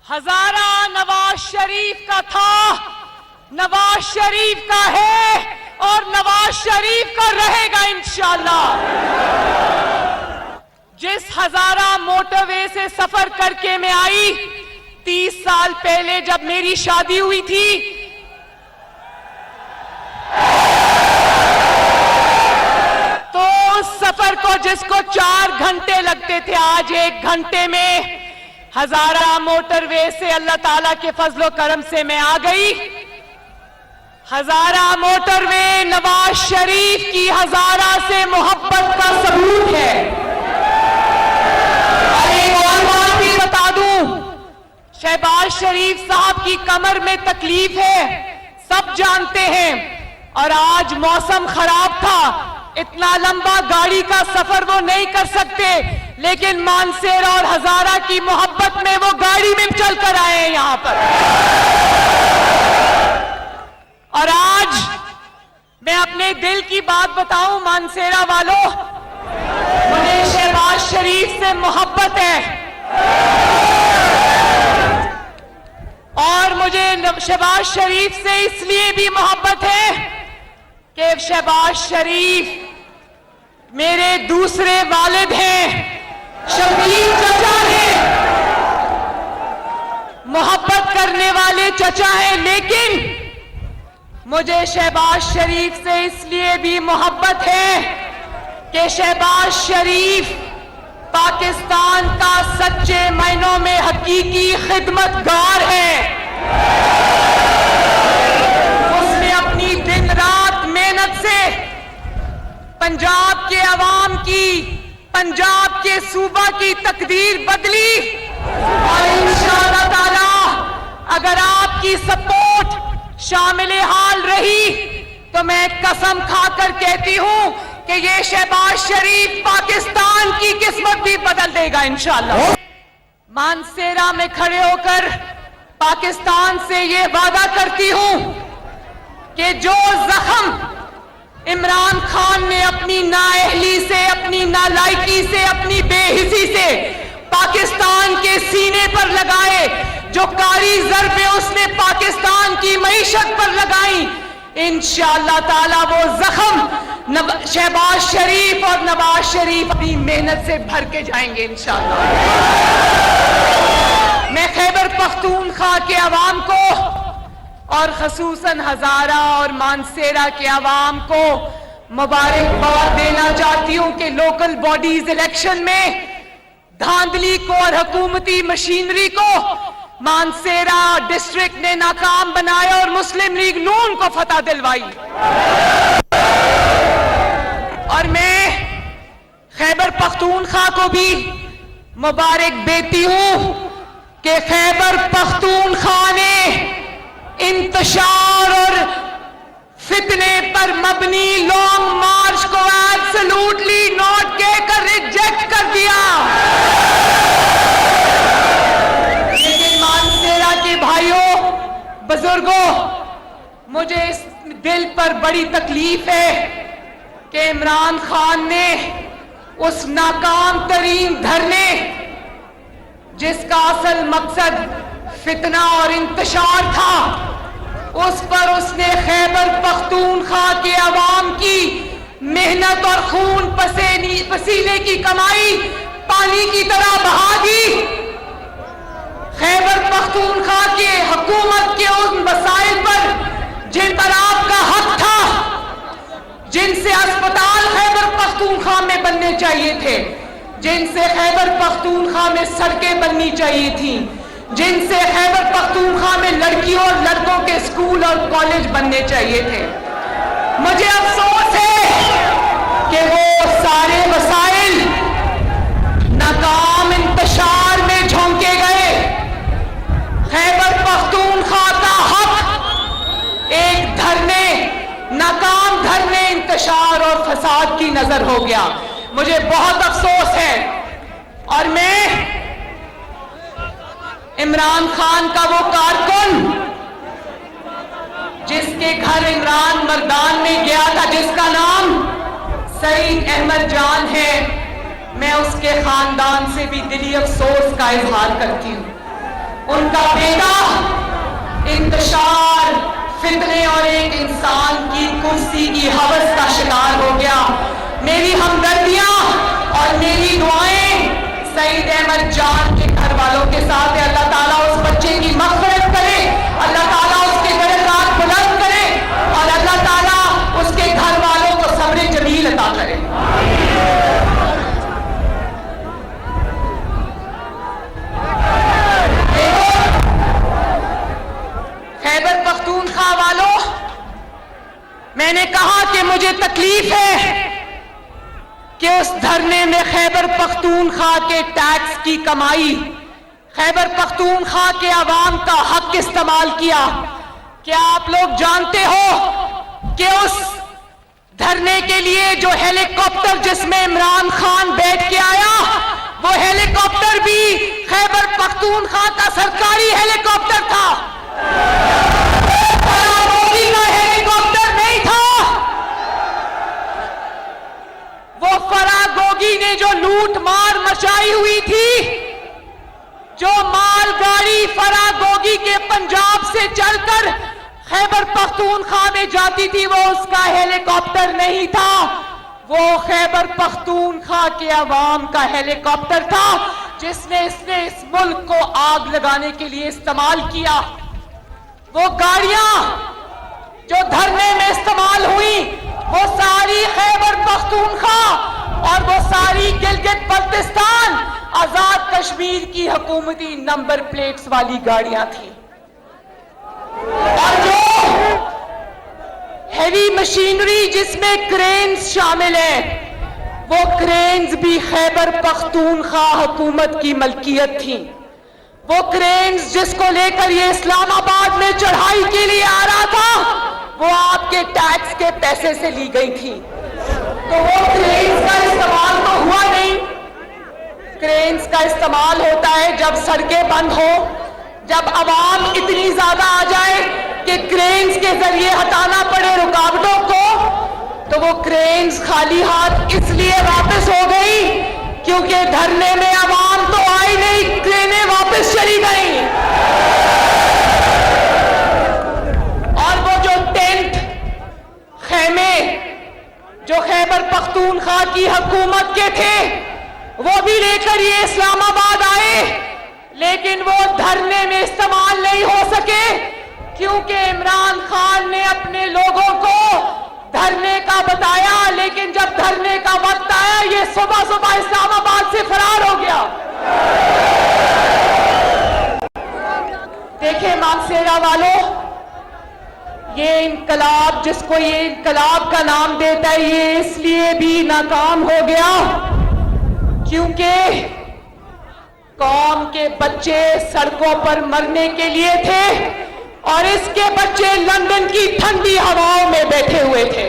हजारा नवाज शरीफ का था, नवाज शरीफ का है और नवाज शरीफ का रहेगा इंशाअल्लाह। जिस हजारा मोटरवे से सफर करके मैं आई 30 साल पहले जब मेरी शादी हुई थी, तो उस सफर को जिसको 4 घंटे लगते थे आज 1 घंटे में हजारा मोटरवे से अल्लाह ताला के फजलो करम से मैं आ गई। हजारा मोटरवे नवाज शरीफ की हजारा से मोहब्बत का सबूत है। और एक और बात भी बता दूं, शहबाज शरीफ साहब की कमर में तकलीफ है, सब जानते हैं। और आज मौसम खराब था, इतना लंबा गाड़ी का सफर वो नहीं कर सकते, लेकिन मानसेरा और हजारा की मोहब्बत में वो गाड़ी में चल कर आए हैं यहां पर। और आज मैं अपने दिल की बात बताऊं मानसेरा वालों, मुझे शहबाज शरीफ से मोहब्बत है। और मुझे शहबाज शरीफ से इसलिए भी मोहब्बत है कि शहबाज शरीफ मेरे दूसरे वालिद हैं, शबीर चचा हैं, मोहब्बत करने वाले चचा हैं। लेकिन मुझे शहबाज शरीफ से इसलिए भी मोहब्बत है कि शहबाज शरीफ पाकिस्तान का सच्चे मायनों में हकीकी खिदमतगार है। उसने अपनी दिन रात मेहनत से पंजाब के अवाम की, पंजाब के सूबा की तकदीर बदली। और इंशाअल्लाह ताला अगर आपकी सपोर्ट शामिल हाल रही तो मैं कसम खाकर कहती हूं कि ये शहबाज शरीफ पाकिस्तान की किस्मत भी बदल देगा इंशाअल्लाह। मानसेरा में खड़े होकर पाकिस्तान से ये वादा करती हूं कि जो जख्म इमरान खान ने अपनी नाअहली से, अपनी नालायकी से, अपनी बेहिसी से पाकिस्तान के सीने पर लगाए, जो कारी ज़रबे उसने पाकिस्तान की मईशत पर लगाई, इंशाअल्लाह ताला वो जख्म शहबाज शरीफ और नवाज शरीफ अपनी मेहनत से भर के जाएंगे इंशाअल्लाह। मैं खैबर पख्तूनख्वा के अवाम को और खसूसन हजारा और मानसेरा के अवाम को मुबारकबाद देना चाहती हूं कि लोकल बॉडीज इलेक्शन में धांधली को और हुकूमती मशीनरी को मानसेरा डिस्ट्रिक्ट ने नाकाम बनाया और मुस्लिम लीग नून को फतह दिलवाई। और मैं खैबर पख्तूनख्वा को भी मुबारक देती हूं कि खैबर पख्तूनख्वा ने इंतशार और फितने पर मबनी लॉन्ग मार्च को एब्सोल्युटली नॉट कहकर रिजेक्ट कर दिया। लेकिन मानसेरा के भाइयों बुजुर्गों, मुझे इस दिल पर बड़ी तकलीफ है कि इमरान खान ने उस नाकाम तरीन धरने जिसका असल मकसद फितना और इंतशार था, उस पर उसने खैबर पख्तूनख्वा के अवाम की मेहनत और खून पसीने की कमाई पानी की तरह बहा दी। खैबर पख्तूनख्वा के हुकूमत के उन मसाइल पर जिन पर आपका हक था, जिनसे अस्पताल खैबर पख्तूनख्वा में बनने चाहिए थे, जिनसे खैबर पख्तूनख्वा में सड़कें बननी चाहिए थी, जिनसे खैबर पख्तूनख्वा में लड़कियों और लड़कों के स्कूल और कॉलेज बनने चाहिए थे, मुझे अफसोस है कि वो सारे मसाइल नाकाम इंतशार में झोंके गए। खैबर पख्तूनख्वा का हक एक धरने, नाकाम धरने, इंतशार और फसाद की नजर हो गया। मुझे बहुत अफसोस है। और मैं इमरान खान का वो कारकुन जिसके घर इमरान मर्दान में गया था, जिसका नाम सईद अहमद जान है, मैं उसके खानदान से भी दिली अफसोस का इजहार करती हूं। उनका बेटा इंतशार, फितने और एक इंसान की कुर्सी की हवस का शिकार हो गया। मेरी हमदर्दियां और मेरी दुआएं सईद अहमद जान के घर वालों के साथ है। अल्लाह ताला उस बच्चे की मग़फ़िरत करे, अल्लाह ताला उसके दर्जात बुलंद करे और अल्लाह ताला उसके घर वालों को सब्र जमील अता करे। खैबर पख्तूनख्वा वालों, मैंने कहा कि मुझे तकलीफ है कि उस धरने में खैबर पख्तूनख्वा के टैक्स की कमाई, खैबर पख्तूनख्वा के अवाम का हक इस्तेमाल किया। क्या आप लोग जानते हो कि उस धरने के लिए जो हेलीकॉप्टर जिसमें इमरान खान बैठ के आया, वो हेलीकॉप्टर भी खैबर पख्तूनख्वा का सरकारी हेलीकॉप्टर था, फरागोगी का हेलीकॉप्टर नहीं था। वो फरागोगी ने जो लूट मार मचाई हुई थी, जो मालगाड़ी फरागोगी के पंजाब से चलकर खैबर पख्तूनख्वा में जाती थी, वो उसका हेलीकॉप्टर नहीं था, वो खैबर पख्तूनख्वा के अवाम का हेलीकॉप्टर था, जिसने इसने इस मुल्क को आग लगाने के लिए इस्तेमाल किया। वो गाड़ियां जो धरने में इस्तेमाल हुई, वो सारी खैबर पख्तूनख्वा और वो सारी गिलगित बल्तिस्तान आजाद कश्मीर की हुकूमती नंबर प्लेट्स वाली गाड़ियां थी। और जो हैवी मशीनरी जिसमें क्रेन्स शामिल है, वो क्रेन्स भी खैबर पख्तूनख्वा हुकूमत की मलकियत थी। वो क्रेन्स जिसको लेकर ये इस्लामाबाद में चढ़ाई के लिए आ रहा था, वो आपके टैक्स के पैसे से ली गई थी। तो वो क्रेन्स का इस्तेमाल तो हुआ नहीं। क्रेन्स का इस्तेमाल होता है जब सड़कें बंद हो, जब आवाम इतनी ज्यादा आ जाए कि क्रेन्स के जरिए हटाना पड़े रुकावटों को। तो वो क्रेन्स खाली हाथ इसलिए वापस हो गई क्योंकि धरने में आवाम तो आई नहीं, क्रेनें वापस चली गई। और वो जो टेंट, खेमे जो खैबर पख्तूनख्वा की हुकूमत के थे, वो भी लेकर ये इस्लामाबाद आए, लेकिन वो धरने में इस्तेमाल नहीं हो सके क्योंकि इमरान खान ने अपने लोगों को धरने का बताया, लेकिन जब धरने का वक्त आया, ये सुबह सुबह इस्लामाबाद से फरार हो गया। देखें मानसेरा वालों, ये इनकलाब जिसको ये इनकलाब का नाम देता है, ये इसलिए भी नाकाम हो गया क्योंकि कौम के बच्चे सड़कों पर मरने के लिए थे और इसके बच्चे लंदन की ठंडी हवाओं में बैठे हुए थे।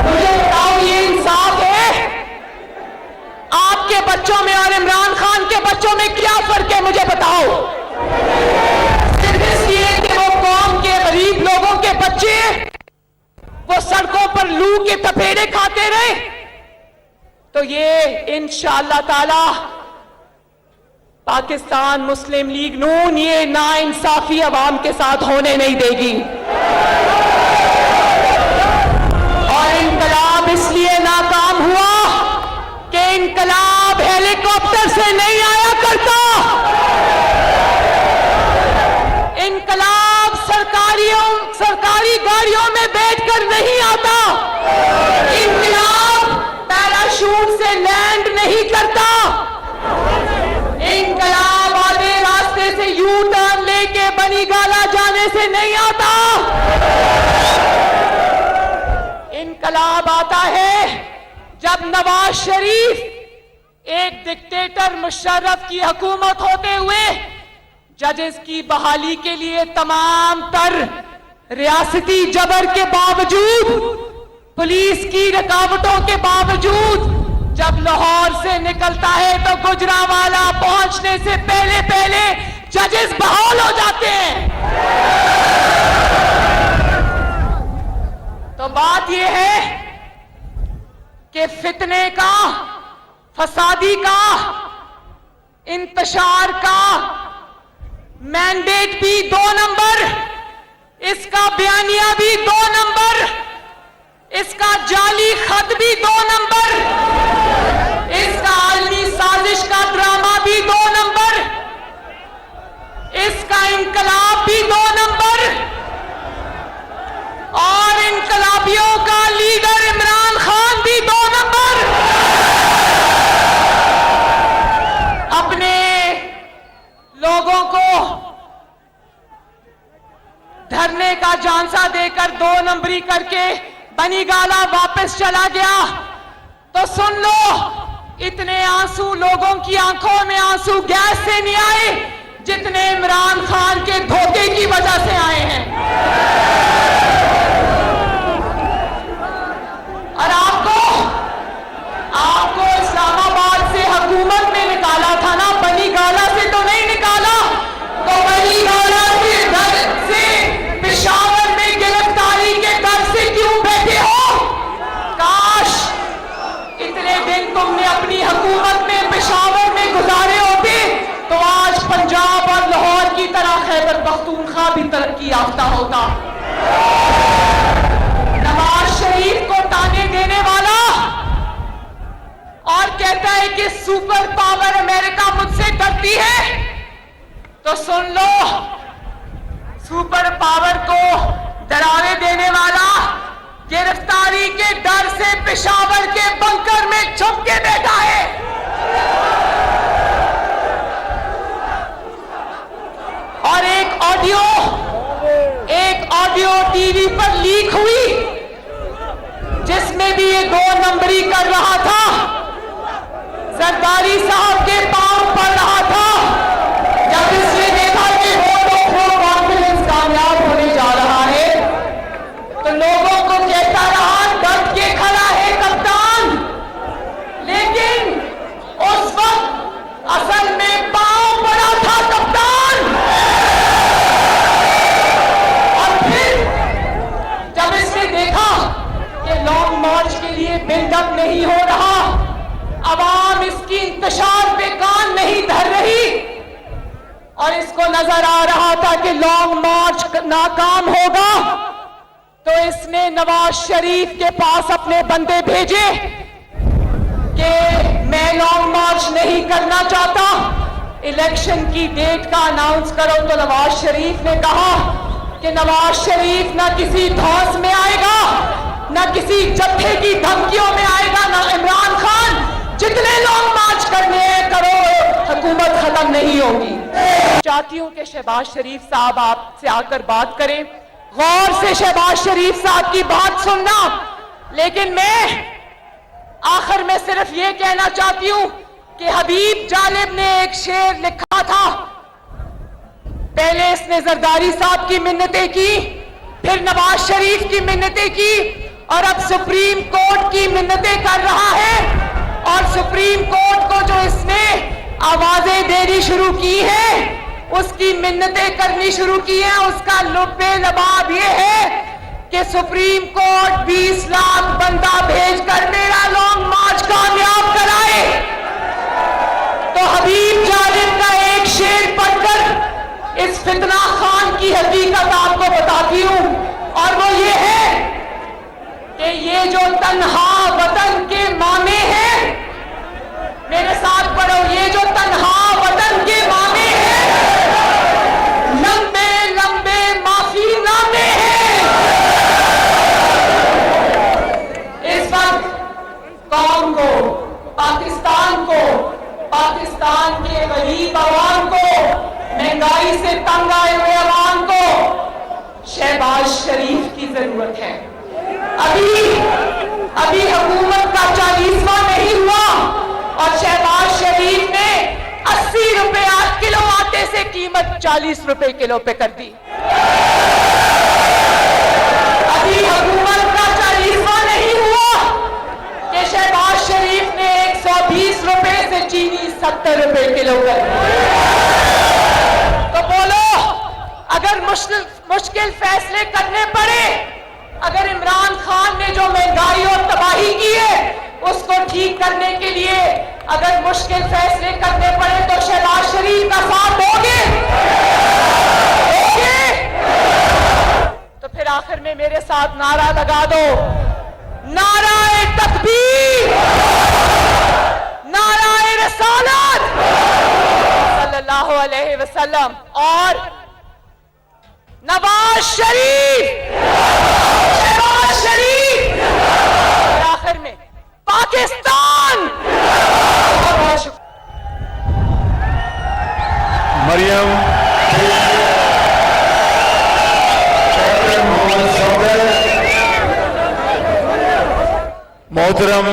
मुझे बताओ, ये इंसाफ है? आपके बच्चों में और इमरान खान के बच्चों में क्या फर्क है, मुझे बताओ। सिर्फ इसलिए कि वो कौम के गरीब लोगों के बच्चे वो सड़कों पर लू के थपेड़े खाते रहे। तो ये इंशाअल्लाह ताला पाकिस्तान मुस्लिम लीग नून ये नाइंसाफी अवाम के साथ होने नहीं देगी। और इनकलाब इसलिए नाकाम हुआ कि इनकलाब हेलीकॉप्टर से नहीं आया करता। इनकलाब सरकारी गाड़ियों में बैठकर नहीं आता। इनकलाब पैराशूट से लैंड नहीं करता। इनकलाब आधे रास्ते से यू टर्न लेके बनीगाला जाने से नहीं आता। इनकलाब आता है जब नवाज शरीफ एक डिक्टेटर मुशर्रफ की हुकूमत होते हुए जजेस की बहाली के लिए तमाम तर रियासती जबर के बावजूद, पुलिस की रुकावटों के बावजूद जब लाहौर से निकलता है तो गुजरांवाला पहुंचने से पहले पहले जजेस बहाल हो जाते हैं। तो बात यह है कि फितने का, फसादी का, इंतशार का, मैंडेट भी 2 नंबर, इसका बयानिया भी 2 नंबर, इसका जाली खत भी 2 नंबर, इसका आलमी साजिश का ड्रामा भी 2 नंबर, इसका इनकलाब भी 2 नंबर, और इनकलाबियों का लीडर इमरान खान भी 2 नंबर। अपने लोगों को धरने का झांसा देकर 2 नंबरी करके बनी गाला वापस चला गया। तो सुन लो, इतने आंसू लोगों की आंखों में आंसू गैस से नहीं आए जितने इमरान खान के धोखे की वजह से आए हैं। और आपको इस्लामाबाद से हुकूमत में निकाला था ना, बनी गाला से तो नहीं निकाला। तो बनी गाला के डर से, पेशावर में गिरफ्तारी के डर से क्यों बैठे हो? काश इतने दिन तुमने अपनी हुकूमत में पेशावर में गुजारे होते तो आज पंजाब और लाहौर की तरह खैबर पख्तूनख्वा भी तरक्की याफ्ता होता। नवाज शरीफ को ताने देने वाला और कहता है कि सुपर पावर अमेरिका मुझसे डरती है। तो सुन लो, सुपर पावर को डरावे देने वाला गिरफ्तारी के डर से पेशावर के बंकर में छुप के बैठा है। और एक ऑडियो टीवी पर लीक हुई जिसमें भी ये 2 नंबरी कर रहा था, जरदारी साहब के पांव पड़ रहा था। जब इसने देखा कि वोट ऑफ नो कॉन्फिडेंस कामयाब होने जा रहा है तो लोगों को कहता रहा डट के खड़ा है कप्तान, लेकिन उस वक्त असल में पांव पड़ा था कप्तान। और फिर जब इसने देखा कि लॉन्ग मार्च के लिए बिल्डअप नहीं हो रहा, अवाम इसकी इंतशार पे कान नहीं धर रही और इसको नजर आ रहा था कि लॉन्ग मार्च नाकाम होगा, तो इसने नवाज शरीफ के पास अपने बंदे भेजे कि मैं लॉन्ग मार्च नहीं करना चाहता, इलेक्शन की डेट का अनाउंस करो। तो नवाज शरीफ ने कहा कि नवाज शरीफ ना किसी धौंस में आएगा, ना किसी जत्थे की धमकियों में आएगा, ना इमरान खान, जितने लॉन्ग मार्च करने हैं करो, हुकूमत खत्म नहीं होगी। चाहती हूं कि शहबाज शरीफ साहब आपसे आकर बात करें, गौर से शहबाज शरीफ साहब की बात सुनना। लेकिन मैं आखिर में सिर्फ ये कहना चाहती हूं कि हबीब जालिब ने एक शेर लिखा था, पहले इसने जरदारी साहब की मिन्नतें की, फिर नवाज शरीफ की मिन्नतें की और अब सुप्रीम कोर्ट की मिन्नतें कर रहा है। और सुप्रीम कोर्ट को जो इसने आवाजें देनी शुरू की है, उसकी मिन्नतें करनी शुरू की है, उसका लुब्बे लबाब ये है कि सुप्रीम कोर्ट 20 लाख बंदा भेजकर मेरा लॉन्ग मार्च कामयाब कराए। तो हबीब जालिब का एक शेर पढ़कर इस फितना खान की हकीकत आपको बताती हूं, और वो ये है कि ये जो तन्हा वतन के मामे हैं, मेरे साथ पढ़ो, ये जो तन्हा वतन के मामे हैं, लंबे लंबे माफी नामे हैं। इस वक्त कौम को, पाकिस्तान के गरीब आवाम को, महंगाई से तंग आए हुए आवाम को शहबाज शरीफ की जरूरत है। अभी हुकूमत का 40वां नहीं हुआ और शहबाज शरीफ ने 80 रुपए किलो आटे से कीमत 40 रुपए किलो पे कर दी। अभी हुकूमत का 40वां नहीं हुआ कि शहबाज शरीफ ने 120 रुपए से चीनी 70 रुपए किलो कर दी। तो बोलो, अगर मुश्किल फैसले करने पड़े, अगर इमरान खान ने जो महंगाई और तबाही की है उसको ठीक करने के लिए अगर मुश्किल फैसले करने पड़े तो शहबाज शरीफ का साथ दोगे? آخر میں میرے ساتھ نعرہ لگا دو، نعرہ تکبیر، نعرہ رسالت صلی اللہ علیہ وسلم، اور نواز شریف، شہباز شریف، اور آخر میں پاکستان۔ مریم محترم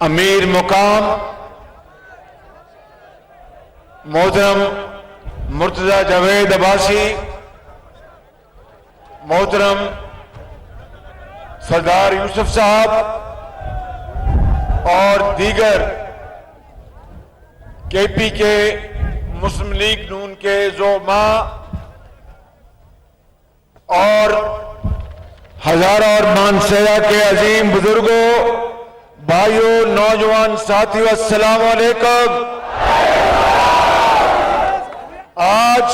امیر مقام محترم مرتضی جاوید عباسی، محترم سردار یوسف صاحب اور دیگر کے پی کے مسلم لیگ نون کے زعماء اور ہزارہ اور مانسہرہ کے عظیم بزرگوں، بھائیوں، نوجوان ساتھیوں، السلام علیکم۔ آج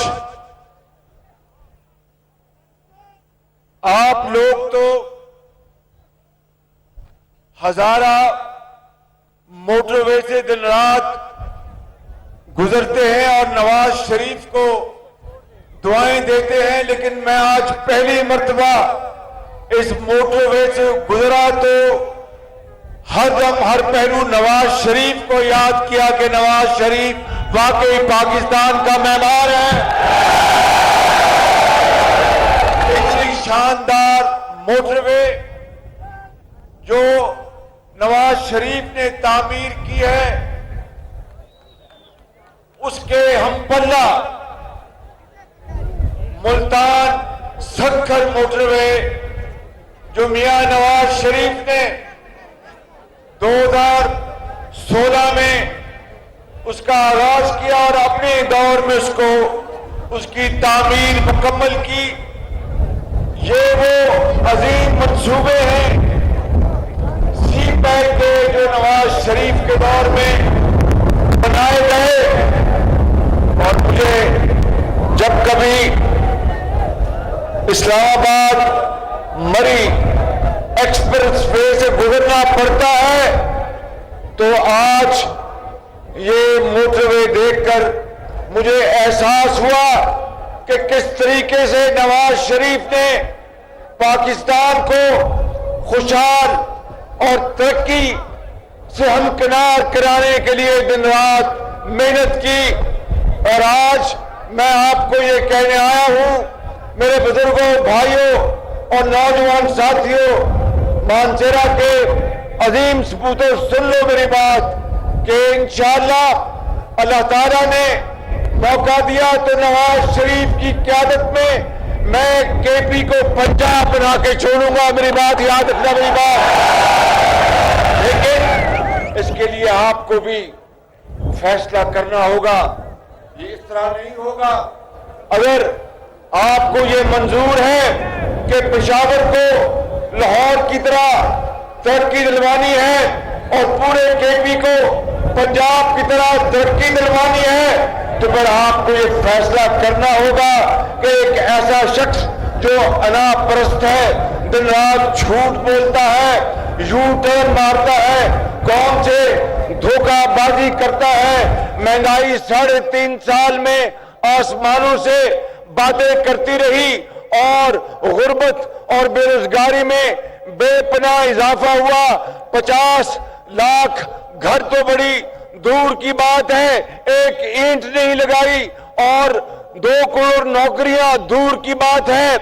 آپ لوگ تو ہزارہ موٹر وے سے دن رات گزرتے ہیں اور نواز شریف کو دعائیں دیتے ہیں، لیکن میں آج پہلی مرتبہ اس موٹر وے سے گزرا تو ہر دم ہر پہلو نواز شریف کو یاد کیا کہ نواز شریف واقعی پاکستان کا معمار ہے۔ اتنی شاندار موٹر وے جو نواز شریف نے تعمیر کی ہے، اس کے ہم پلہ ملتان سکھر موٹر وے جو میاں نواز شریف نے 2016 میں اس کا آغاز کیا اور اپنے دور میں اس کی تعمیر مکمل کی، یہ وہ عظیم منصوبے ہیں سی پیک کے جو نواز شریف کے دور میں بنائے گئے۔ اور مجھے جب کبھی اسلام آباد مری ایکسپریس وے سے گزرنا پڑتا ہے تو آج یہ موٹر وے دیکھ کر مجھے احساس ہوا کہ کس طریقے سے نواز شریف نے پاکستان کو خوشحال اور ترقی سے ہمکنار کرانے کے لیے دن رات محنت کی۔ اور آج میں آپ کو یہ کہنے آیا ہوں، میرے بزرگوں، بھائیوں اور نوجوان ساتھیوں، مانسہرہ کے عظیم سپوتوں، سن لو میری بات کہ انشاءاللہ اللہ تعالیٰ نے موقع دیا تو نواز شریف کی قیادت میں کے پی کو پنجاب بنا کے چھوڑوں گا۔ میری بات یاد رکھنا، میری بات۔ لیکن اس کے لیے آپ کو بھی فیصلہ کرنا ہوگا، یہ اس طرح نہیں ہوگا۔ اگر آپ کو یہ منظور ہے کہ پشاور کو لاہور کی طرح ترقی دلوانی ہے اور پورے کے پی کو پنجاب کی طرح ترقی دلوانی ہے، تو پھر آپ کو یہ فیصلہ کرنا ہوگا کہ ایک ایسا شخص جو انا پرست ہے، دن رات جھوٹ بولتا ہے، یو ٹرن مارتا ہے، قوم سے دھوکہ بازی کرتا ہے، مہنگائی 3.5 سال میں آسمانوں سے باتیں کرتی رہی اور غربت اور بے روزگاری میں بے پناہ اضافہ ہوا، 50 لاکھ گھر تو بڑی دور کی بات ہے، ایک اینٹ نہیں لگائی، اور 2 کروڑ نوکریاں دور کی بات ہے،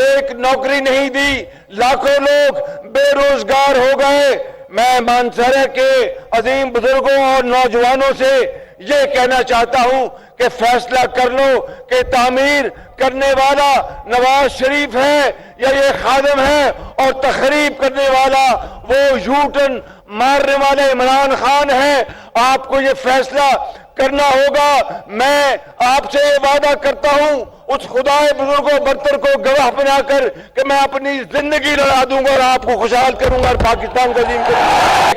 ایک نوکری نہیں دی، لاکھوں لوگ بے روزگار ہو گئے۔ میں مانسہرہ کے عظیم بزرگوں اور نوجوانوں سے یہ کہنا چاہتا ہوں کہ فیصلہ کر لو کہ تعمیر کرنے والا نواز شریف ہے یا یہ خادم ہے، اور تخریب کرنے والا وہ یو ٹرن مارنے والے عمران خان ہے۔ آپ کو یہ فیصلہ کرنا ہوگا۔ میں آپ سے یہ وعدہ کرتا ہوں اس خدائے بزرگ و برتر کو گواہ بنا کر کہ میں اپنی زندگی لڑا دوں گا اور آپ کو خوشحال کروں گا اور پاکستان کو عظیم کروں گا۔